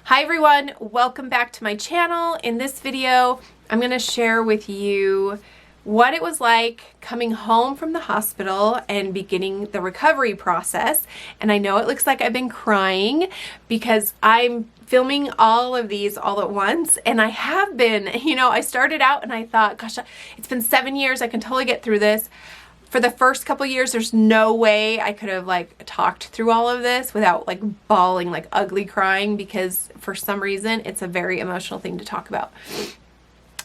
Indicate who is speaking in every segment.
Speaker 1: Hi everyone, welcome back to my channel. In this video, I'm going to share with you what it was like coming home from the hospital and beginning the recovery process. And I know it looks like I've been crying because I'm filming all of these all at once, and I have been. I started out and I thought, gosh, it's been 7 years, I can totally get through this. For the first couple years, there's no way I could have talked through all of this without bawling, ugly crying, because for some reason it's a very emotional thing to talk about.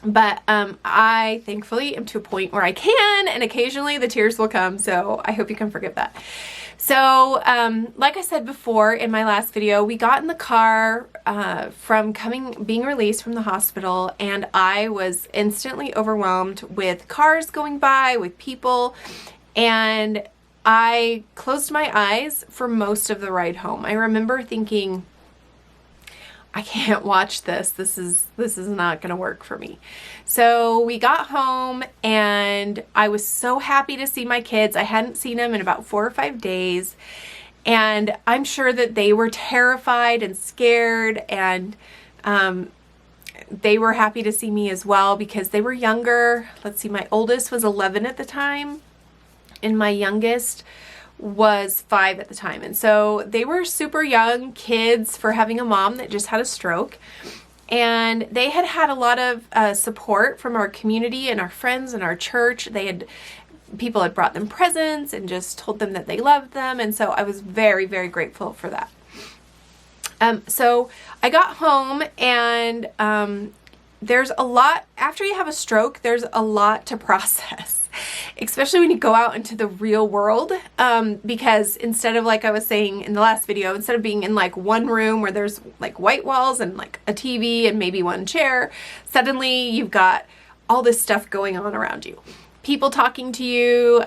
Speaker 1: But I thankfully am to a point where I can, and occasionally the tears will come, so I hope you can forgive that. So like I said before in my last video, we got in the car from being released from the hospital, and I was instantly overwhelmed with cars going by, with people, and I closed my eyes for most of the ride home. I remember thinking, I can't watch this. This is not going to work for me. So we got home and I was so happy to see my kids. I hadn't seen them in about 4 or 5 days. And I'm sure that they were terrified and scared, and they were happy to see me as well because they were younger. Let's see, my oldest was 11 at the time and my youngest was 5 at the time. And so they were super young kids for having a mom that just had a stroke. And they had had a lot of support from our community and our friends and our church. People had brought them presents and just told them that they loved them. And so I was very, very grateful for that. So I got home, and there's a lot, after you have a stroke, there's a lot to process. Especially when you go out into the real world, because instead of, like I was saying in the last video, instead of being in one room where there's white walls and a TV and maybe one chair, suddenly you've got all this stuff going on around you. People talking to you,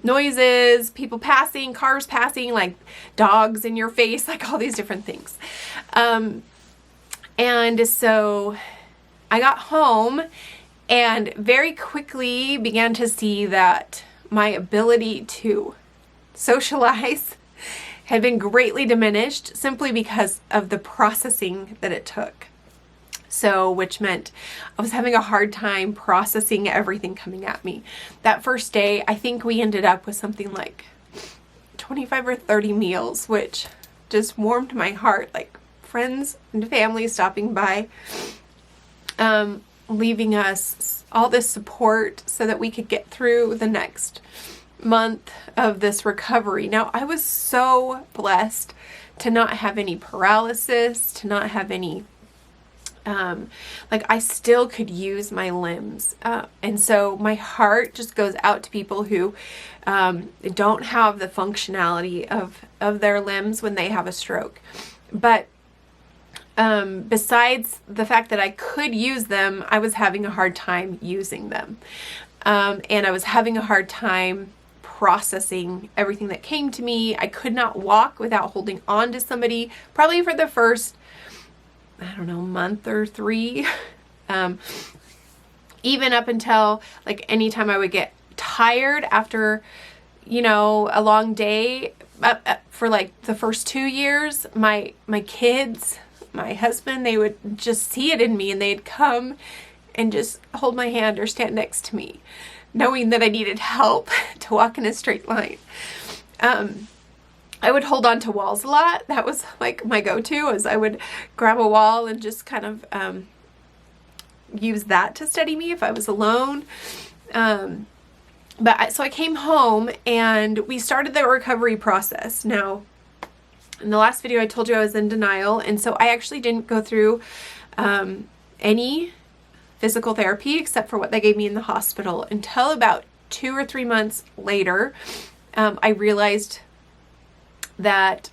Speaker 1: noises, people passing, cars passing, dogs in your face, all these different things. And so I got home and very quickly began to see that my ability to socialize had been greatly diminished simply because of the processing that it took. So, which meant I was having a hard time processing everything coming at me. That first day, I think we ended up with something like 25 or 30 meals, which just warmed my heart, friends and family stopping by, leaving us all this support so that we could get through the next month of this recovery. Now, I was so blessed to not have any paralysis, to not have any, I still could use my limbs. And so my heart just goes out to people who don't have the functionality of their limbs when they have a stroke. But besides the fact that I could use them, I was having a hard time using them. And I was having a hard time processing everything that came to me. I could not walk without holding on to somebody, probably for the first, month or 3. Even up until anytime I would get tired after, a long day, for the first 2 years, my kids, my husband, they would just see it in me and they'd come and just hold my hand or stand next to me, knowing that I needed help to walk in a straight line. I would hold on to walls a lot. That was my go-to, is I would grab a wall and just kind of use that to steady me if I was alone. So I came home and we started the recovery process. Now, in the last video, I told you I was in denial, and so I actually didn't go through any physical therapy except for what they gave me in the hospital until about 2 or 3 months later. I realized that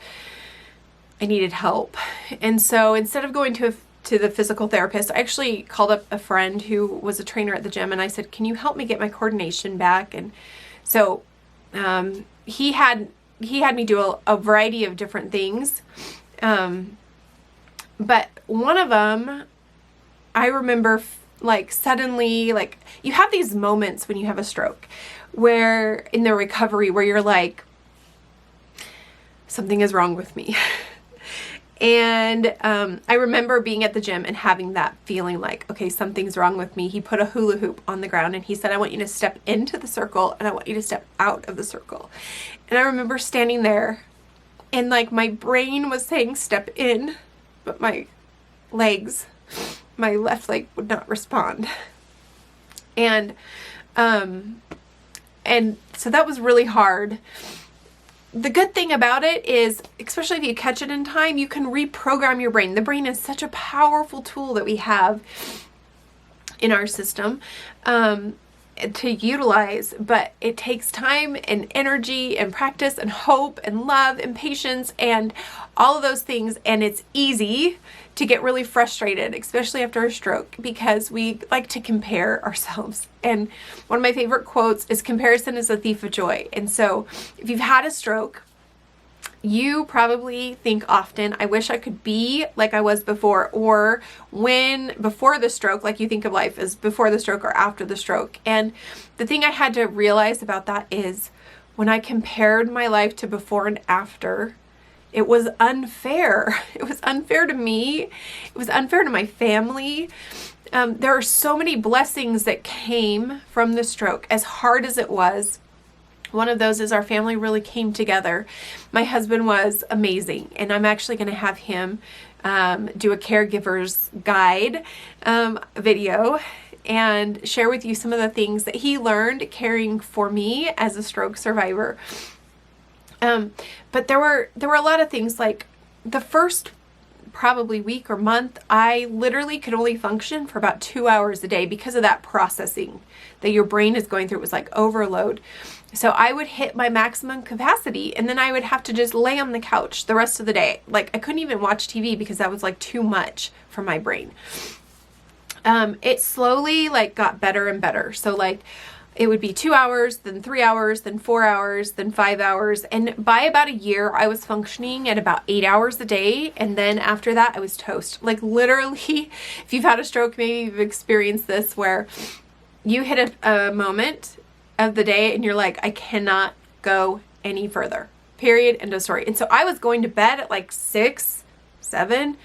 Speaker 1: I needed help, and so instead of going to the physical therapist, I actually called up a friend who was a trainer at the gym, and I said, "Can you help me get my coordination back?" And so he had me do a variety of different things. But one of them, I remember suddenly, you have these moments when you have a stroke where in the recovery where you're something is wrong with me. And I remember being at the gym and having that feeling like, okay, something's wrong with me. He put a hula hoop on the ground and he said, I want you to step into the circle and I want you to step out of the circle. And I remember standing there and like my brain was saying step in, but my legs, my left leg would not respond. And so that was really hard. The good thing about it is, especially if you catch it in time, you can reprogram your brain. The brain is such a powerful tool that we have in our system to utilize, but it takes time and energy and practice and hope and love and patience and all of those things. And it's easy to get really frustrated, especially after a stroke, because we like to compare ourselves. And one of my favorite quotes is, comparison is a thief of joy. And so if you've had a stroke, you probably think often, I wish I could be like I was before, or before the stroke, like you think of life as before the stroke or after the stroke. And the thing I had to realize about that is when I compared my life to before and after, it was unfair. It was unfair to me. It was unfair to my family. There are so many blessings that came from the stroke, as hard as it was. One of those is our family really came together. My husband was amazing, and I'm actually going to have him do a caregiver's guide video and share with you some of the things that he learned caring for me as a stroke survivor. But there were a lot of things, like the first probably week or month, I literally could only function for about 2 hours a day because of that processing that your brain is going through. It was like overload. So I would hit my maximum capacity and then I would have to just lay on the couch the rest of the day. Like I couldn't even watch TV because that was like too much for my brain. It slowly like got better and better. So like it would be 2 hours, then 3 hours, then 4 hours, then 5 hours. And by about a year, I was functioning at about 8 hours a day. And then after that, I was toast. Like literally, if you've had a stroke, maybe you've experienced this where you hit a moment of the day and you're like, I cannot go any further. Period. End of story. And so I was going to bed at like 6, 7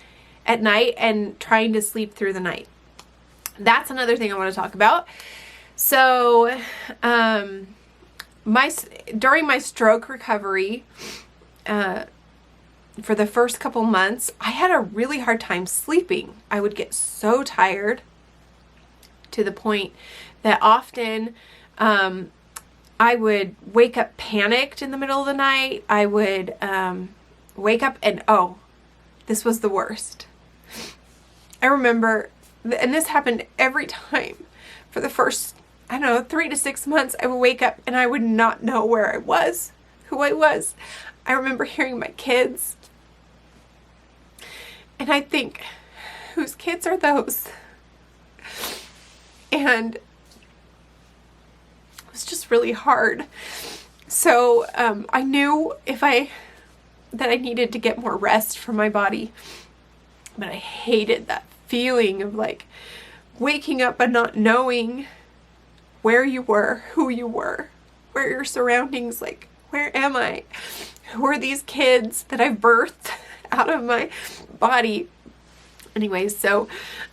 Speaker 1: at night and trying to sleep through the night. That's another thing I want to talk about. So, during my stroke recovery, for the first couple months, I had a really hard time sleeping. I would get so tired to the point that often, I would wake up panicked in the middle of the night. I would, wake up and, this was the worst. I remember, and this happened every time for the first 3 to 6 months, I would wake up and I would not know where I was, who I was. I remember hearing my kids. And I think, whose kids are those? And it was just really hard. So I knew that I needed to get more rest for my body. But I hated that feeling of like waking up and not knowing where you were, who you were, where your surroundings, like, where am I? Who are these kids that I've birthed out of my body? Anyways, so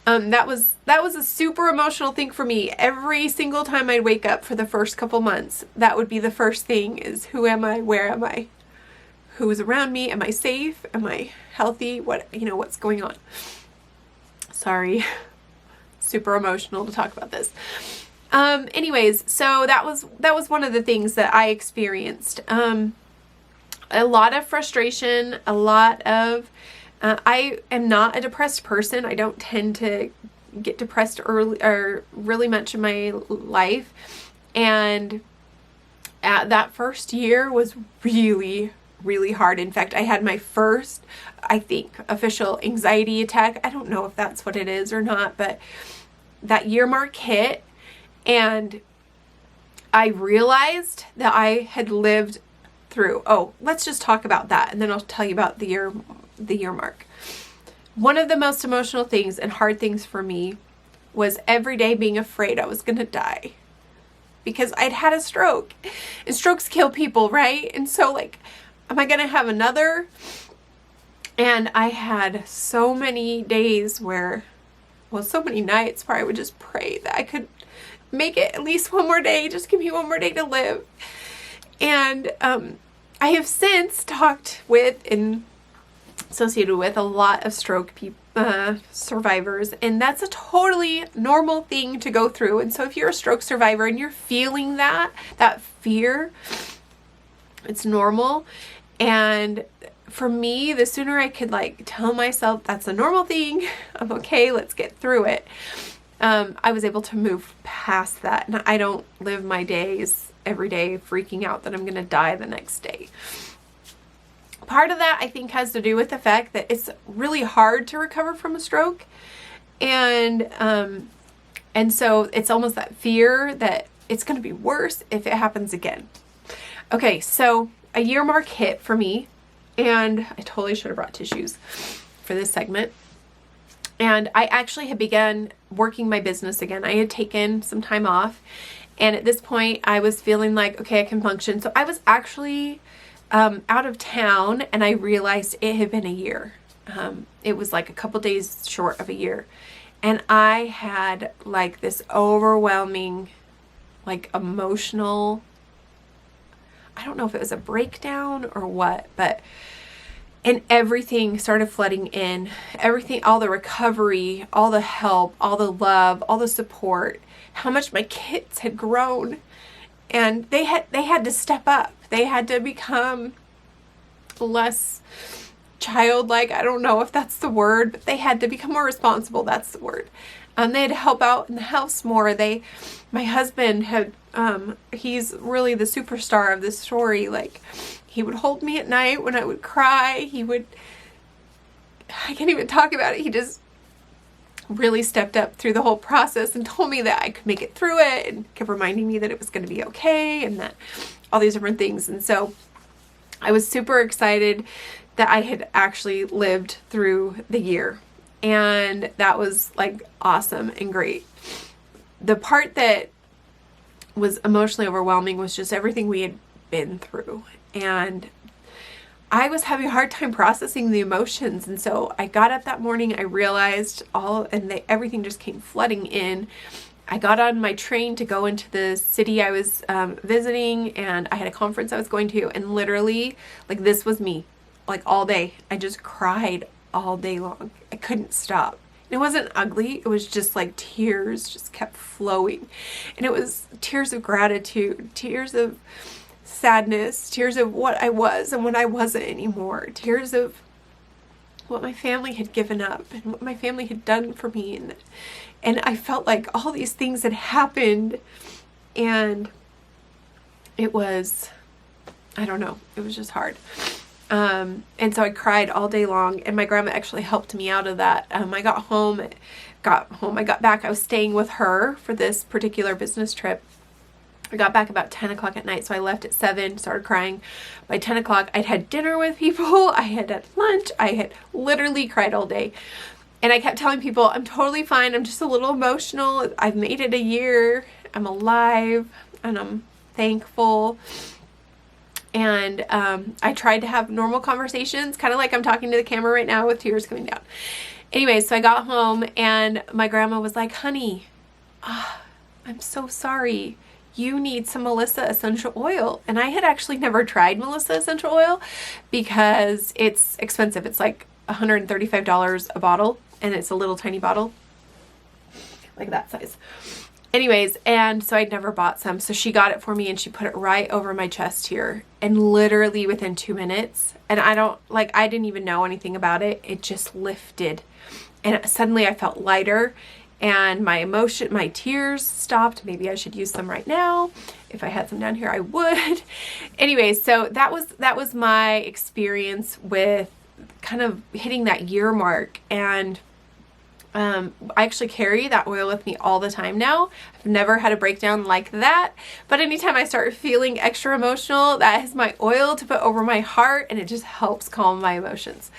Speaker 1: that was a super emotional thing for me. Every single time I'd wake up for the first couple months, that would be the first thing is, who am I? Where am I? Who is around me? Am I safe? Am I healthy? What's going on? Sorry. Super emotional to talk about this. Anyways, so that was one of the things that I experienced. A lot of frustration, a lot of, I am not a depressed person. I don't tend to get depressed early or really much in my life. And that first year was really, really hard. In fact, I had my first, I think, official anxiety attack. I don't know if that's what it is or not, but that year mark hit. And I realized that I had lived through, let's just talk about that. And then I'll tell you about the year mark. One of the most emotional things and hard things for me was every day being afraid I was going to die because I'd had a stroke and strokes kill people, right? And so like, am I going to have another? And I had so many days where, well, so many nights where I would just pray that I could make it at least one more day. Just give me one more day to live. And I have since talked with and associated with a lot of stroke survivors, and that's a totally normal thing to go through. And so if you're a stroke survivor and you're feeling that fear, it's normal. And for me, the sooner I could like tell myself that's a normal thing, I'm okay, let's get through it, I was able to move past that. And I don't live my days every day freaking out that I'm gonna die the next day. Part of that, I think, has to do with the fact that it's really hard to recover from a stroke. And so it's almost that fear that it's going to be worse if it happens again. Okay, so a year mark hit for me, and I totally should have brought tissues for this segment. And I actually had begun working my business again. I had taken some time off, and at this point I was feeling like, okay, I can function. So I was actually out of town, and I realized it had been a year. It was like a couple days short of a year. And I had like this overwhelming, like emotional, I don't know if it was a breakdown or what, and everything started flooding in. Everything, all the recovery, all the help, all the love, all the support, how much my kids had grown. And they had to step up. They had to become less childlike. I don't know if that's the word, but they had to become more responsible. That's the word. They had to help out in the house more. My husband had, he's really the superstar of this story. Like, he would hold me at night when I would cry. I can't even talk about it. He just really stepped up through the whole process and told me that I could make it through it, and kept reminding me that it was going to be okay, and that all these different things. And so I was super excited that I had actually lived through the year, and that was like awesome and great. The part that was emotionally overwhelming was just everything we had been through, and I was having a hard time processing the emotions. And so I got up that morning, I realized everything just came flooding in. I got on my train to go into the city I was visiting, and I had a conference I was going to, and literally, like, this was me, like, all day. I just cried all day long. I couldn't stop. And it wasn't ugly, it was just like tears just kept flowing. And it was tears of gratitude, tears of sadness, tears of what I was and what I wasn't anymore, tears of what my family had given up and what my family had done for me, and I felt like all these things had happened, and it was, I don't know, it was just hard. And so I cried all day long, and my grandma actually helped me out of that. I got back, I was staying with her for this particular business trip. I got back about 10 o'clock at night, so I left at 7, started crying. By 10 o'clock, I'd had dinner with people, I had had lunch, I had literally cried all day. And I kept telling people, I'm totally fine, I'm just a little emotional, I've made it a year, I'm alive, and I'm thankful. And I tried to have normal conversations, kind of like I'm talking to the camera right now with tears coming down. Anyway, so I got home, and my grandma was like, honey, I'm so sorry. You need some Melissa essential oil. And I had actually never tried Melissa essential oil because it's expensive. It's like $135 a bottle, and it's a little tiny bottle, like that size. Anyways, and so I'd never bought some. So she got it for me, and she put it right over my chest here. And literally within 2 minutes, and I didn't even know anything about it. It just lifted. And suddenly I felt lighter. And my tears stopped. Maybe I should use some right now. If I had some down here, I would. Anyway, so that was my experience with kind of hitting that year mark. And I actually carry that oil with me all the time now. I've never had a breakdown like that. But anytime I start feeling extra emotional, that is my oil to put over my heart, and it just helps calm my emotions.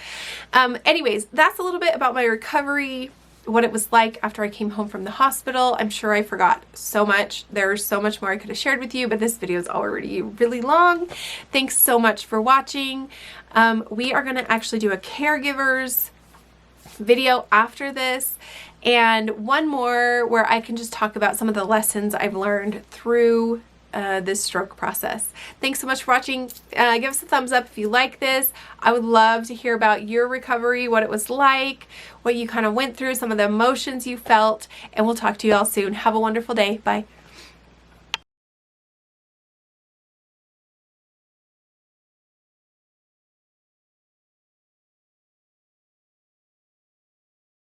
Speaker 1: Anyways, that's a little bit about my recovery. what it was like after I came home from the hospital. I'm sure I forgot so much. There's so much more I could have shared with you, but this video is already really long. Thanks so much for watching. We are going to actually do a caregivers video after this, and one more where I can just talk about some of the lessons I've learned through this stroke process. Thanks so much for watching. Give us a thumbs up if you like this. I would love to hear about your recovery, what it was like, what you kind of went through, some of the emotions you felt, and we'll talk to you all soon. Have a wonderful day. Bye.